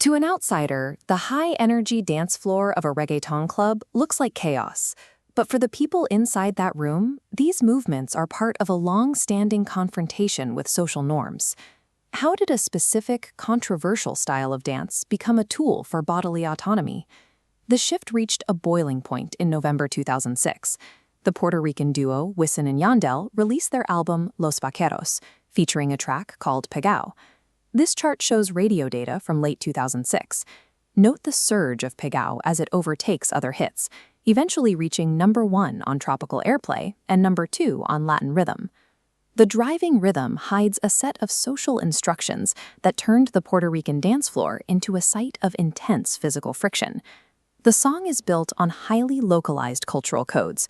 To an outsider, the high-energy dance floor of a reggaeton club looks like chaos. But for the people inside that room, these movements are part of a long-standing confrontation with social norms. How did a specific, controversial style of dance become a tool for bodily autonomy? The shift reached a boiling point in November 2006. The Puerto Rican duo Wisin and Yandel released their album Los Vaqueros, featuring a track called Pegao. This chart shows radio data from late 2006. Note the surge of Pegao as it overtakes other hits, eventually reaching #1 on tropical airplay and #2 on Latin rhythm. The driving rhythm hides a set of social instructions that turned the Puerto Rican dance floor into a site of intense physical friction. The song is built on highly localized cultural codes.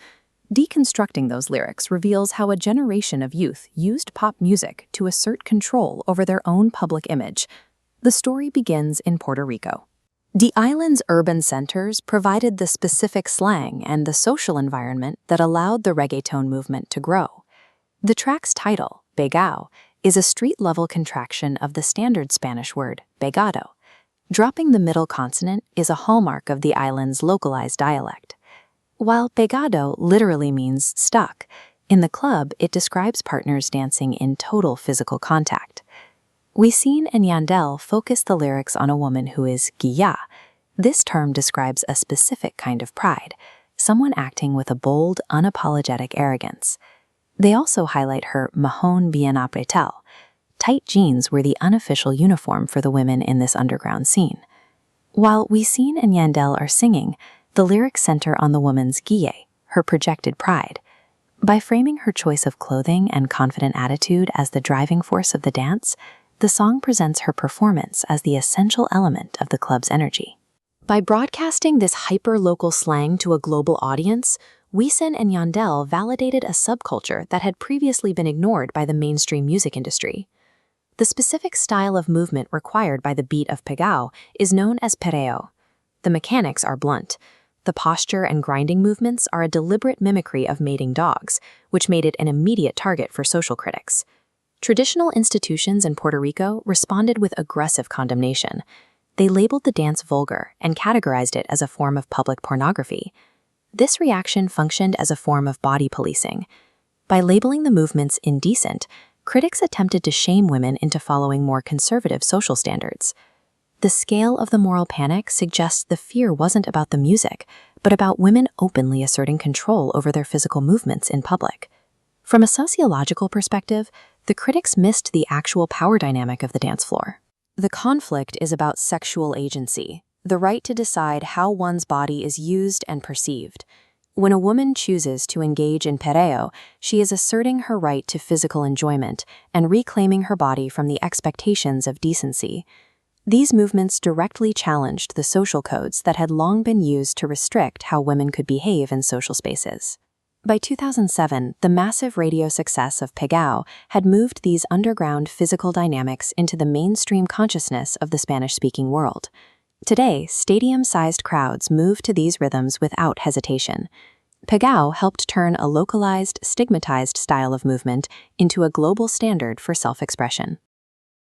Deconstructing those lyrics reveals how a generation of youth used pop music to assert control over their own public image. The story begins in Puerto Rico. The island's urban centers provided the specific slang and the social environment that allowed the reggaeton movement to grow. The track's title, Pegao, is a street-level contraction of the standard Spanish word pegado. Dropping the middle consonant is a hallmark of the island's localized dialect. While pegado literally means stuck, in the club it describes partners dancing in total physical contact. Wisin and Yandel focus the lyrics on a woman who is guilla. This term describes a specific kind of pride, someone acting with a bold, unapologetic arrogance. They also highlight her mahón bien apretado. Tight jeans were the unofficial uniform for the women in this underground scene. While Wisin and Yandel are singing, the lyrics center on the woman's guille, her projected pride. By framing her choice of clothing and confident attitude as the driving force of the dance, the song presents her performance as the essential element of the club's energy. By broadcasting this hyper-local slang to a global audience, Wisin and Yandel validated a subculture that had previously been ignored by the mainstream music industry. The specific style of movement required by the beat of Pegao is known as perreo. The mechanics are blunt. The posture and grinding movements are a deliberate mimicry of mating dogs, which made it an immediate target for social critics. Traditional institutions in Puerto Rico responded with aggressive condemnation. They labeled the dance vulgar and categorized it as a form of public pornography. This reaction functioned as a form of body policing. By labeling the movements indecent, critics attempted to shame women into following more conservative social standards. The scale of the moral panic suggests the fear wasn't about the music, but about women openly asserting control over their physical movements in public. From a sociological perspective, the critics missed the actual power dynamic of the dance floor. The conflict is about sexual agency, the right to decide how one's body is used and perceived. When a woman chooses to engage in perreo, she is asserting her right to physical enjoyment and reclaiming her body from the expectations of decency. These movements directly challenged the social codes that had long been used to restrict how women could behave in social spaces. By 2007, the massive radio success of Pegao had moved these underground physical dynamics into the mainstream consciousness of the Spanish-speaking world. Today, stadium-sized crowds move to these rhythms without hesitation. Pegao helped turn a localized, stigmatized style of movement into a global standard for self-expression.